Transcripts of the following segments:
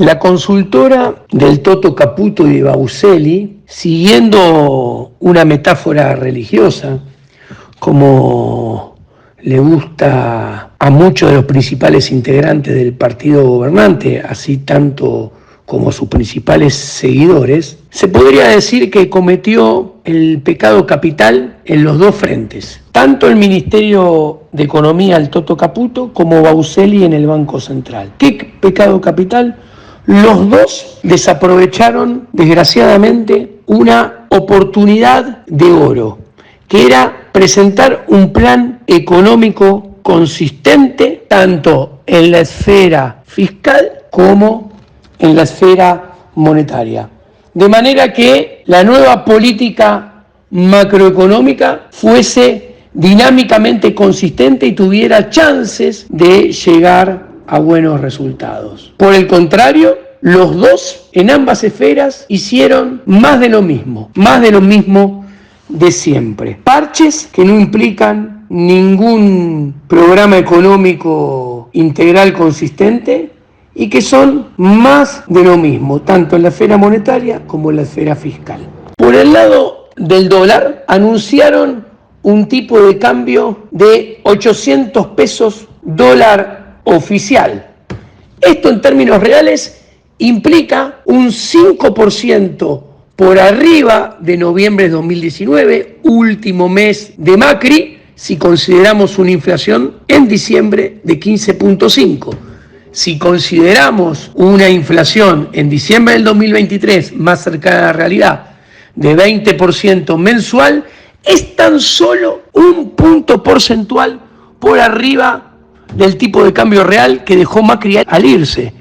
La consultora del Toto Caputo y de Bauselli, siguiendo una metáfora religiosa, como le gusta a muchos de los principales integrantes del partido gobernante, así tanto como sus principales seguidores, se podría decir que cometió el pecado capital en los dos frentes, tanto el Ministerio de Economía, el Toto Caputo, como Bauselli en el Banco Central. ¿Qué pecado capital? Los dos desaprovecharon, desgraciadamente, una oportunidad de oro, que era presentar un plan económico consistente, tanto en la esfera fiscal como en la esfera monetaria. De manera que la nueva política macroeconómica fuese dinámicamente consistente y tuviera chances de llegar a buenos resultados. Por el contrario, los dos en ambas esferas hicieron más de lo mismo de siempre. Parches que no implican ningún programa económico integral consistente y que son más de lo mismo, tanto en la esfera monetaria como en la esfera fiscal. Por el lado del dólar, anunciaron un tipo de cambio de 800 pesos dólar oficial. Esto en términos reales implica un 5% por arriba de noviembre de 2019, último mes de Macri, si consideramos una inflación en diciembre de 15.5. Si consideramos una inflación en diciembre del 2023 más cercana a la realidad de 20% mensual, es tan solo un punto porcentual por arriba del tipo de cambio real que dejó Macri al irse.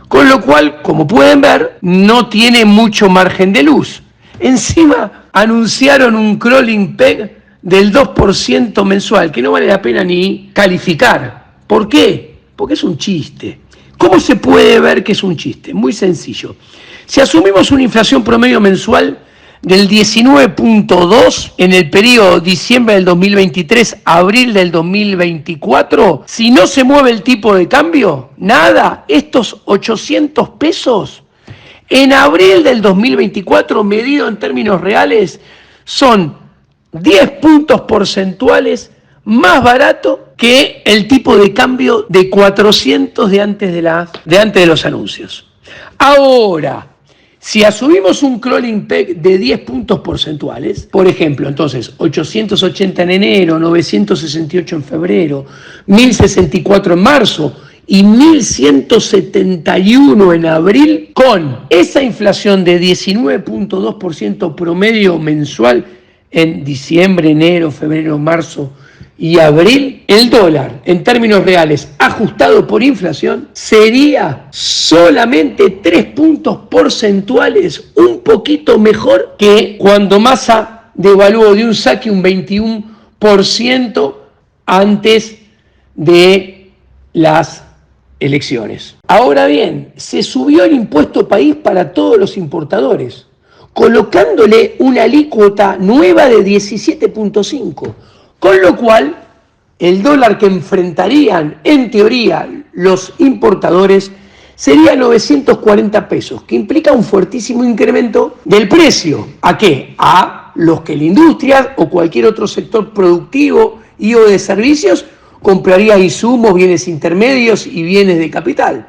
Con lo cual, como pueden ver, no tiene mucho margen de luz. Encima anunciaron un crawling peg del 2% mensual, que no vale la pena ni calificar. ¿Por qué? Porque es un chiste. ¿Cómo se puede ver que es un chiste? Muy sencillo. Si asumimos una inflación promedio mensual del 19.2 en el periodo diciembre del 2023, abril del 2024, si no se mueve el tipo de cambio, nada, estos 800 pesos en abril del 2024, medido en términos reales, son 10 puntos porcentuales más barato que el tipo de cambio de 400 de antes de los anuncios. Ahora, si asumimos un crawling peg de 10 puntos porcentuales, por ejemplo, entonces 880 en enero, 968 en febrero, 1064 en marzo y 1171 en abril, con esa inflación de 19.2% promedio mensual en diciembre, enero, febrero, marzo y abril, el dólar en términos reales ajustado por inflación sería solamente 3 puntos porcentuales, un poquito mejor que cuando Massa devaluó de un saque un 21% antes de las elecciones. Ahora bien, se subió el impuesto país para todos los importadores, colocándole una alícuota nueva de 17.5%. Con lo cual, el dólar que enfrentarían, en teoría, los importadores sería 940 pesos, que implica un fuertísimo incremento del precio. ¿A qué? A los que la industria o cualquier otro sector productivo y o de servicios compraría insumos, bienes intermedios y bienes de capital.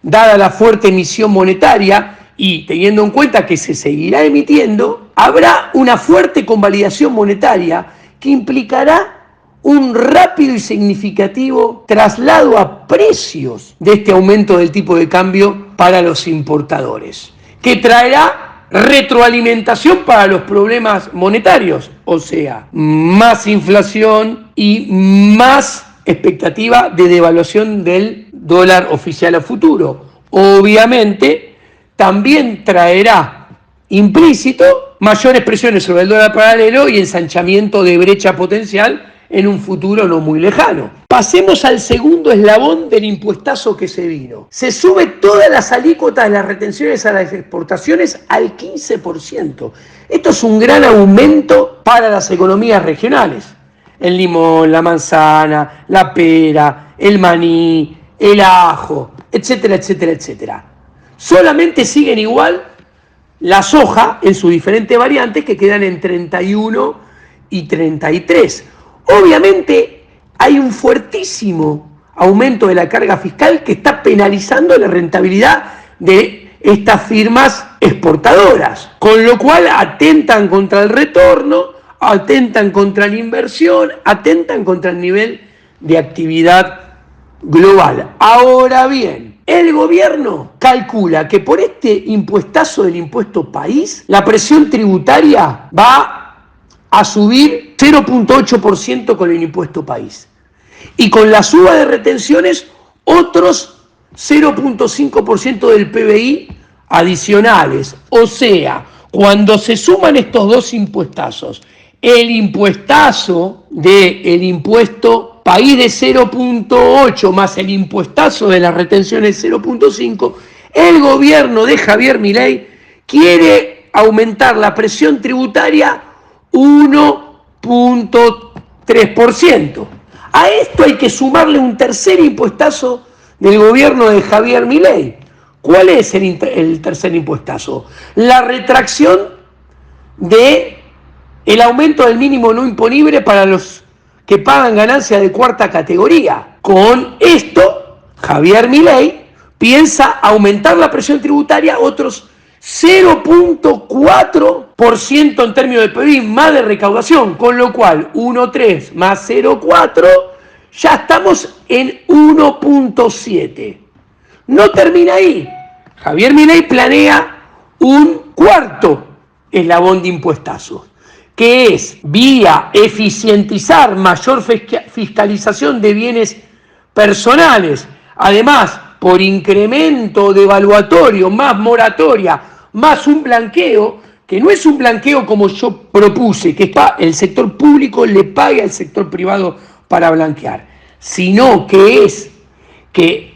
Dada la fuerte emisión monetaria y teniendo en cuenta que se seguirá emitiendo, habrá una fuerte convalidación monetaria que implicará un rápido y significativo traslado a precios de este aumento del tipo de cambio para los importadores, que traerá retroalimentación para los problemas monetarios, o sea, más inflación y más expectativa de devaluación del dólar oficial a futuro. Obviamente, también traerá implícito mayores presiones sobre el dólar paralelo y ensanchamiento de brecha potencial en un futuro no muy lejano. Pasemos al segundo eslabón del impuestazo que se vino. Se sube todas las alícuotas de las retenciones a las exportaciones al 15%. Esto es un gran aumento para las economías regionales. El limón, la manzana, la pera, el maní, el ajo, etcétera, etcétera, etcétera. Solamente siguen igual la soja en sus diferentes variantes, que quedan en 31 y 33. Obviamente hay un fuertísimo aumento de la carga fiscal que está penalizando la rentabilidad de estas firmas exportadoras, con lo cual atentan contra el retorno, atentan contra la inversión, atentan contra el nivel de actividad global. Ahora bien, el gobierno calcula que por este impuestazo del impuesto país, la presión tributaria va a subir 0,8% con el impuesto país. Y con la suba de retenciones, otros 0,5% del PBI adicionales. O sea, cuando se suman estos dos impuestazos, el impuestazo del impuesto país de 0,8 más el impuestazo de las retenciones 0,5, el gobierno de Javier Milei quiere aumentar la presión tributaria 1,3%. A esto hay que sumarle un tercer impuestazo del gobierno de Javier Milei. ¿Cuál es el tercer impuestazo? La retracción del aumento del mínimo no imponible para los que pagan ganancias de cuarta categoría. Con esto, Javier Milei piensa aumentar la presión tributaria otros 0,4% en términos de PIB más de recaudación, con lo cual 1,3 más 0,4, ya estamos en 1,7. No termina ahí. Javier Milei planea un cuarto eslabón de impuestazos, que es vía eficientizar mayor fiscalización de bienes personales, además por incremento devaluatorio, más moratoria, más un blanqueo, que no es un blanqueo como yo propuse, que el sector público le pague al sector privado para blanquear, sino que es que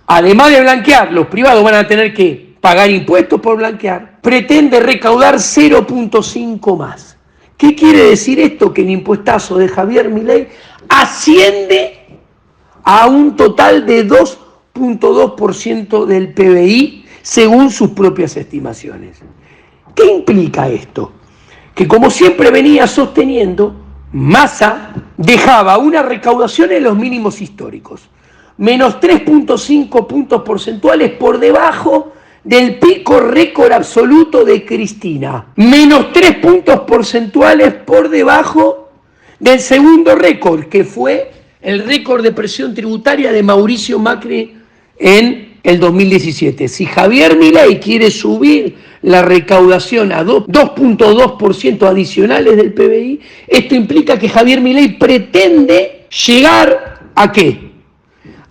además de blanquear, los privados van a tener que pagar impuestos por blanquear, pretende recaudar 0,5 más. ¿Qué quiere decir esto? Que el impuestazo de Javier Milei asciende a un total de 2,2% del PBI según sus propias estimaciones. ¿Qué implica esto? Que como siempre venía sosteniendo, Massa dejaba una recaudación en los mínimos históricos, menos 3,5 puntos porcentuales por debajo del pico récord absoluto de Cristina, menos 3 puntos porcentuales por debajo del segundo récord, que fue el récord de presión tributaria de Mauricio Macri en el 2017. Si Javier Milei quiere subir la recaudación a 2,2% adicionales del PBI, esto implica que Javier Milei pretende llegar ¿a qué?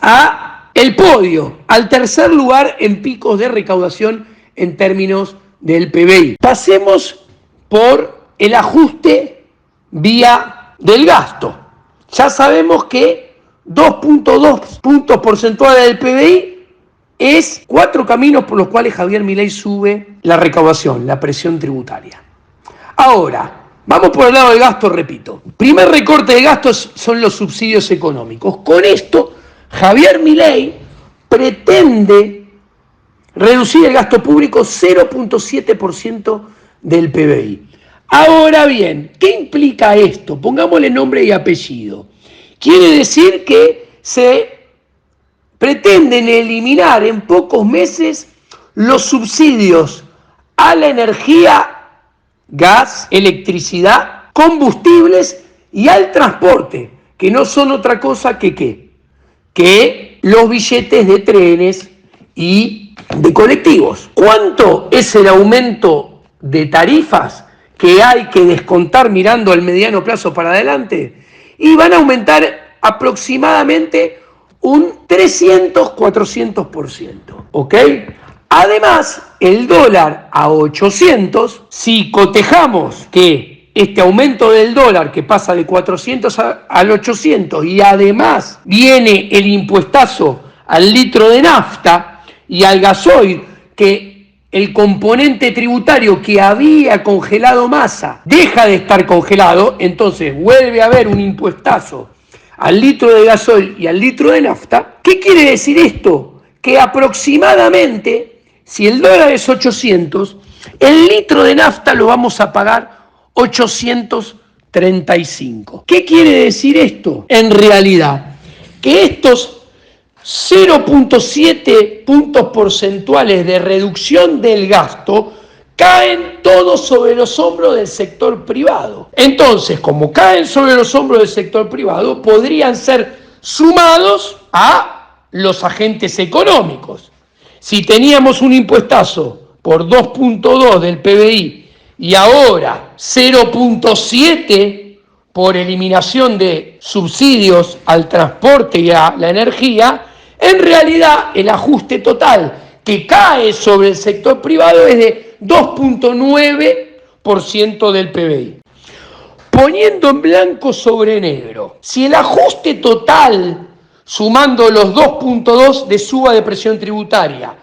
A el podio, al tercer lugar en picos de recaudación en términos del PBI. Pasemos por el ajuste vía del gasto. Ya sabemos que 2,2 puntos porcentuales del PBI es 4 caminos por los cuales Javier Milei sube la recaudación, la presión tributaria. Ahora, vamos por el lado del gasto, repito. Primer recorte de gastos son los subsidios económicos. Con esto, Javier Milei pretende reducir el gasto público 0,7% del PBI. Ahora bien, ¿qué implica esto? Pongámosle nombre y apellido. Quiere decir que se pretenden eliminar en pocos meses los subsidios a la energía, gas, electricidad, combustibles y al transporte, que no son otra cosa que ¿qué? Que los billetes de trenes y de colectivos. ¿Cuánto es el aumento de tarifas que hay que descontar mirando al mediano plazo para adelante? Y van a aumentar aproximadamente un 300-400%, ¿ok? Además, el dólar a 800, si cotejamos que este aumento del dólar que pasa de 400 al 800 y además viene el impuestazo al litro de nafta y al gasoil, que el componente tributario que había congelado Massa deja de estar congelado, entonces vuelve a haber un impuestazo al litro de gasoil y al litro de nafta. ¿Qué quiere decir esto? Que aproximadamente si el dólar es 800, el litro de nafta lo vamos a pagar 835. ¿Qué quiere decir esto? En realidad, que estos 0.7 puntos porcentuales de reducción del gasto caen todos sobre los hombros del sector privado. Entonces, como caen sobre los hombros del sector privado, podrían ser sumados a los agentes económicos. Si teníamos un impuestazo por 2.2 del PBI y ahora 0.7 por eliminación de subsidios al transporte y a la energía, en realidad el ajuste total que cae sobre el sector privado es de 2.9% del PBI. Poniendo en blanco sobre negro, si el ajuste total, sumando los 2.2 de suba de presión tributaria,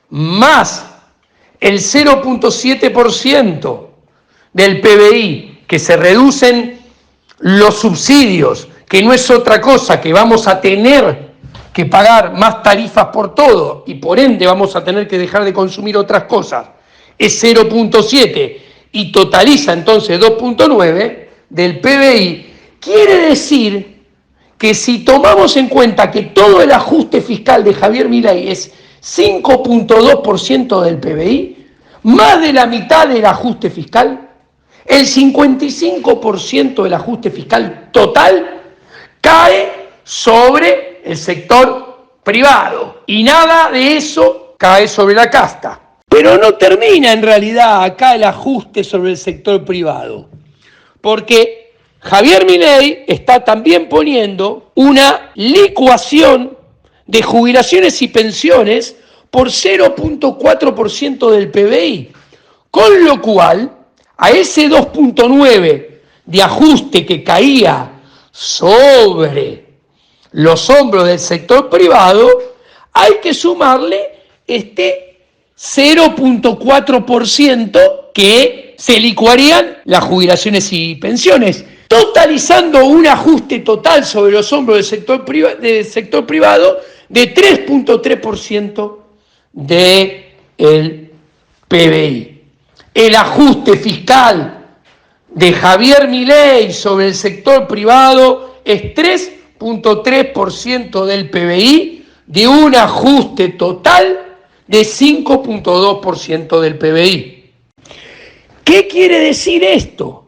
más el 0.7% del PBI, que se reducen los subsidios, que no es otra cosa que vamos a tener que pagar más tarifas por todo y por ende vamos a tener que dejar de consumir otras cosas, es 0.7 y totaliza entonces 2.9 del PBI, quiere decir que si tomamos en cuenta que todo el ajuste fiscal de Javier Milei es 5.2% del PBI, más de la mitad del ajuste fiscal, el 55% del ajuste fiscal total cae sobre el sector privado y nada de eso cae sobre la casta. Pero no termina en realidad acá el ajuste sobre el sector privado, porque Javier Milei está también poniendo una licuación de jubilaciones y pensiones por 0.4% del PBI, con lo cual a ese 2.9 de ajuste que caía sobre los hombros del sector privado, hay que sumarle este 0.4% que se licuarían las jubilaciones y pensiones, totalizando un ajuste total sobre los hombros del sector privado de 3.3% del PBI. El ajuste fiscal de Javier Milei sobre el sector privado es 3.3% del PBI, de un ajuste total de 5.2% del PBI. ¿Qué quiere decir esto?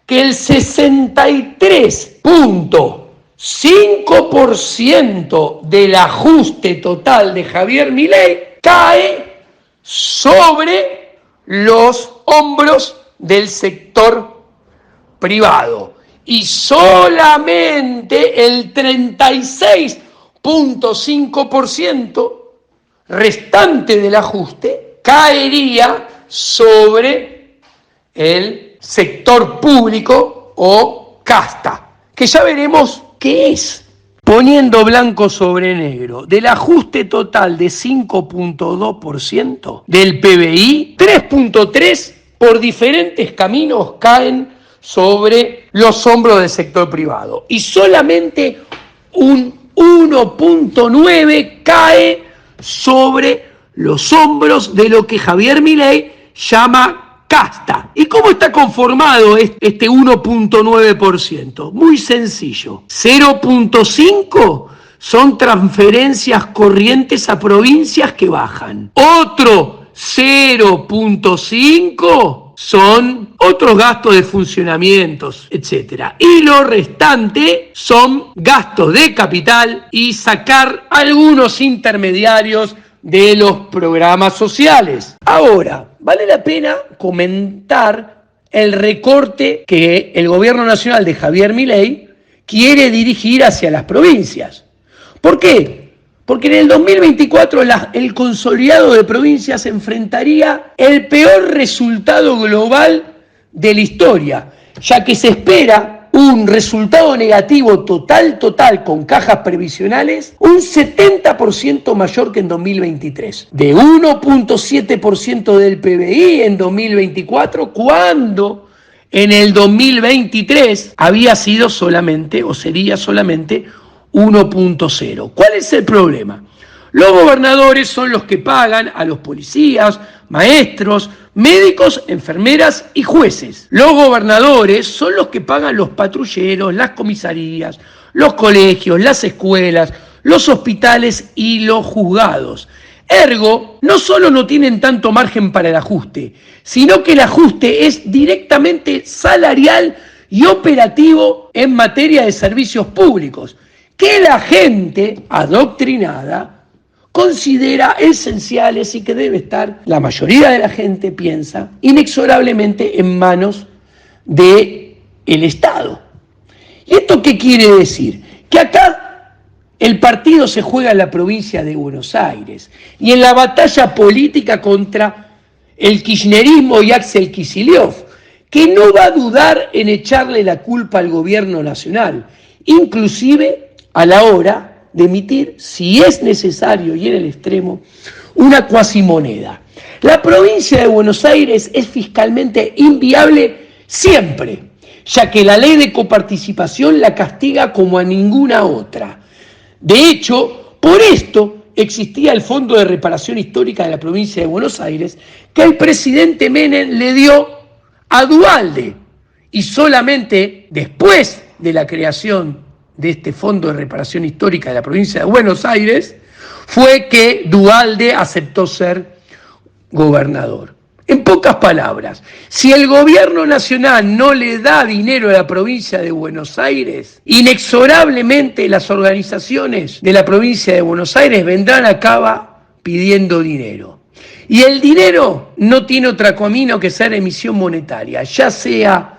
Que el 63.5% del ajuste total de Javier Milei cae sobre los hombros del sector privado y solamente el 36.5% restante del ajuste caería sobre el sector público o casta, que ya veremos qué es. Poniendo blanco sobre negro, del ajuste total de 5.2% del PBI, 3.3 por diferentes caminos caen sobre los hombros del sector privado y solamente un 1.9 cae sobre los hombros de lo que Javier Milei llama casta. ¿Y cómo está conformado este 1.9%? Muy sencillo. 0.5 son transferencias corrientes a provincias que bajan. Otro 0.5 son otros gastos de funcionamientos, etc. Y lo restante son gastos de capital y sacar algunos intermediarios de los programas sociales. Ahora, vale la pena comentar el recorte que el gobierno nacional de Javier Milei quiere dirigir hacia las provincias. ¿Por qué? Porque en el 2024 el consolidado de provincias enfrentaría el peor resultado global de la historia, ya que se espera un resultado negativo total con cajas previsionales un 70% mayor que en 2023, de 1.7% del PBI en 2024, cuando en el 2023 había sido solamente o sería solamente 1.0. ¿Cuál es el problema? Los gobernadores son los que pagan a los policías, maestros, médicos, enfermeras y jueces. Los gobernadores son los que pagan los patrulleros, las comisarías, los colegios, las escuelas, los hospitales y los juzgados. Ergo, no solo no tienen tanto margen para el ajuste, sino que el ajuste es directamente salarial y operativo en materia de servicios públicos, que la gente adoctrinada considera esenciales y que debe estar, la mayoría de la gente piensa, inexorablemente en manos del Estado. ¿Y esto qué quiere decir? Que acá el partido se juega en la provincia de Buenos Aires y en la batalla política contra el kirchnerismo y Axel Kicillof, que no va a dudar en echarle la culpa al gobierno nacional, inclusive a la hora de emitir, si es necesario y en el extremo, una cuasimoneda. La provincia de Buenos Aires es fiscalmente inviable siempre, ya que la ley de coparticipación la castiga como a ninguna otra. De hecho, por esto existía el Fondo de Reparación Histórica de la provincia de Buenos Aires, que el presidente Menem le dio a Duhalde, y solamente después de la creación de este Fondo de Reparación Histórica de la provincia de Buenos Aires, fue que Duhalde aceptó ser gobernador. En pocas palabras, si el gobierno nacional no le da dinero a la provincia de Buenos Aires, inexorablemente las organizaciones de la provincia de Buenos Aires vendrán acá pidiendo dinero. Y el dinero no tiene otro camino que ser emisión monetaria, ya sea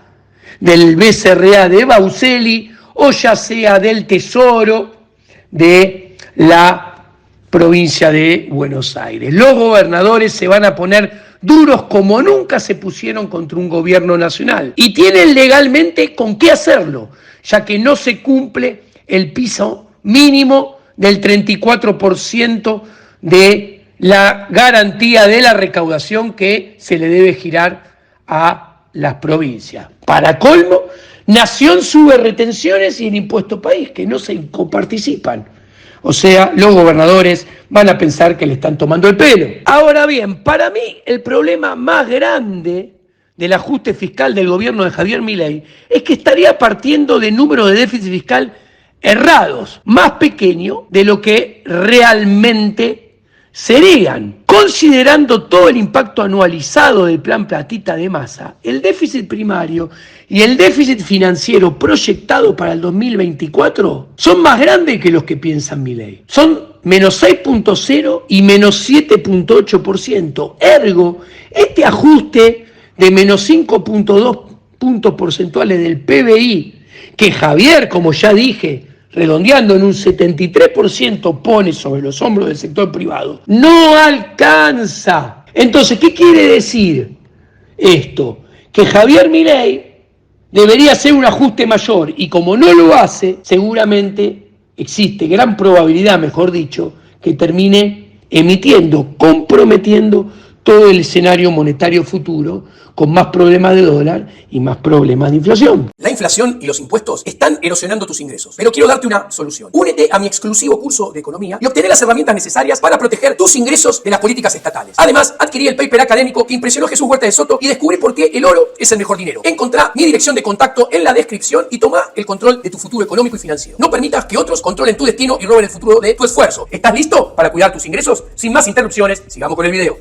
del BCRA de Baucelli, o ya sea del Tesoro de la provincia de Buenos Aires. Los gobernadores se van a poner duros como nunca se pusieron contra un gobierno nacional y tienen legalmente con qué hacerlo, ya que no se cumple el piso mínimo del 34% de la garantía de la recaudación que se le debe girar a las provincias. Para colmo, Nación sube retenciones y el impuesto país, que no se coparticipan. O sea, los gobernadores van a pensar que le están tomando el pelo. Ahora bien, para mí el problema más grande del ajuste fiscal del gobierno de Javier Milei es que estaría partiendo de números de déficit fiscal errados, más pequeños de lo que realmente serían. Considerando todo el impacto anualizado del plan Platita de Massa, el déficit primario y el déficit financiero proyectado para el 2024 son más grandes que los que piensan Milei. Son menos 6.0 y menos 7.8%. Ergo, este ajuste de menos 5.2 puntos porcentuales del PBI, que Javier, como ya dije, redondeando en un 73%, pone sobre los hombros del sector privado, no alcanza. Entonces, ¿qué quiere decir esto? Que Javier Milei debería hacer un ajuste mayor y como no lo hace, seguramente existe gran probabilidad, mejor dicho, que termine emitiendo, comprometiendo todo el escenario monetario futuro con más problemas de dólar y más problemas de inflación. La inflación y los impuestos están erosionando tus ingresos, pero quiero darte una solución. Únete a mi exclusivo curso de economía y obtener las herramientas necesarias para proteger tus ingresos de las políticas estatales. Además, adquirí el paper académico que impresionó a Jesús Huerta de Soto y descubrí por qué el oro es el mejor dinero. Encontrá mi dirección de contacto en la descripción y toma el control de tu futuro económico y financiero. No permitas que otros controlen tu destino y roben el futuro de tu esfuerzo. ¿Estás listo para cuidar tus ingresos? Sin más interrupciones, sigamos con el video.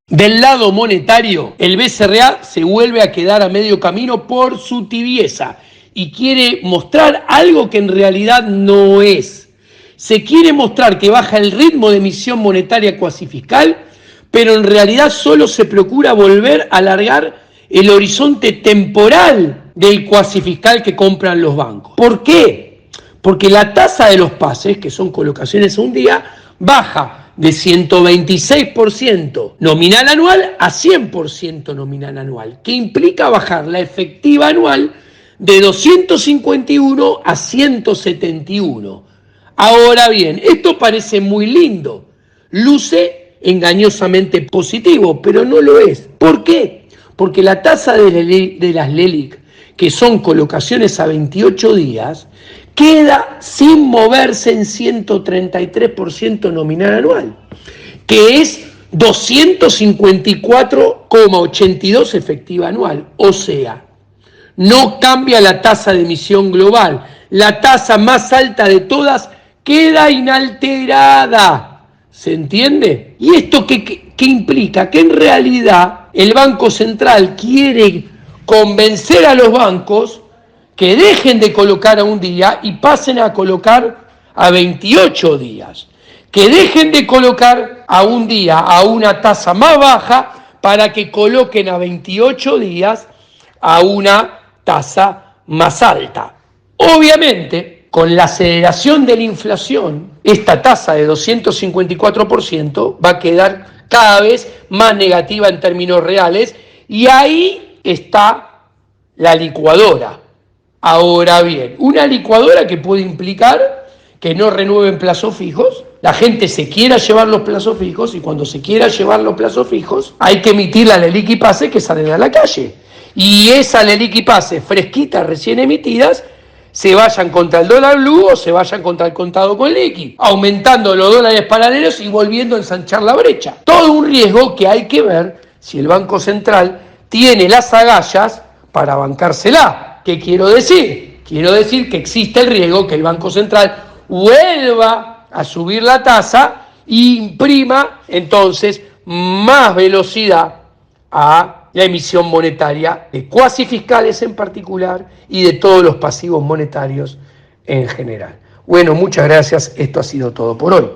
Del lado monetario, el BCRA se vuelve a quedar a medio camino por su tibieza y quiere mostrar algo que en realidad no es. Se quiere mostrar que baja el ritmo de emisión monetaria cuasifiscal, pero en realidad solo se procura volver a alargar el horizonte temporal del cuasifiscal que compran los bancos. ¿Por qué? Porque la tasa de los pases, que son colocaciones a un día, baja de 126% nominal anual a 100% nominal anual, que implica bajar la efectiva anual de 251 a 171. Ahora bien, esto parece muy lindo, luce engañosamente positivo, pero no lo es. ¿Por qué? Porque la tasa de las LELIQ, que son colocaciones a 28 días, queda sin moverse en 133% nominal anual, que es 254,82 efectiva anual. O sea, no cambia la tasa de emisión global. La tasa más alta de todas queda inalterada. ¿Se entiende? ¿Y esto qué implica? Que en realidad el Banco Central quiere convencer a los bancos que dejen de colocar a un día y pasen a colocar a 28 días. Que dejen de colocar a un día a una tasa más baja para que coloquen a 28 días a una tasa más alta. Obviamente, con la aceleración de la inflación, esta tasa de 254% va a quedar cada vez más negativa en términos reales y ahí está la licuadora. Ahora bien, una licuadora que puede implicar que no renueven plazos fijos, la gente se quiera llevar los plazos fijos y cuando se quiera llevar los plazos fijos hay que emitir la LELIQ y PASE que salen a la calle. Y esa LELIQ y PASE fresquitas, recién emitidas, se vayan contra el dólar blue o se vayan contra el contado con liqui, aumentando los dólares paralelos y volviendo a ensanchar la brecha. Todo un riesgo que hay que ver si el Banco Central tiene las agallas para bancársela. ¿Qué quiero decir? Quiero decir que existe el riesgo que el Banco Central vuelva a subir la tasa e imprima entonces más velocidad a la emisión monetaria de cuasi fiscales en particular y de todos los pasivos monetarios en general. Bueno, muchas gracias. Esto ha sido todo por hoy.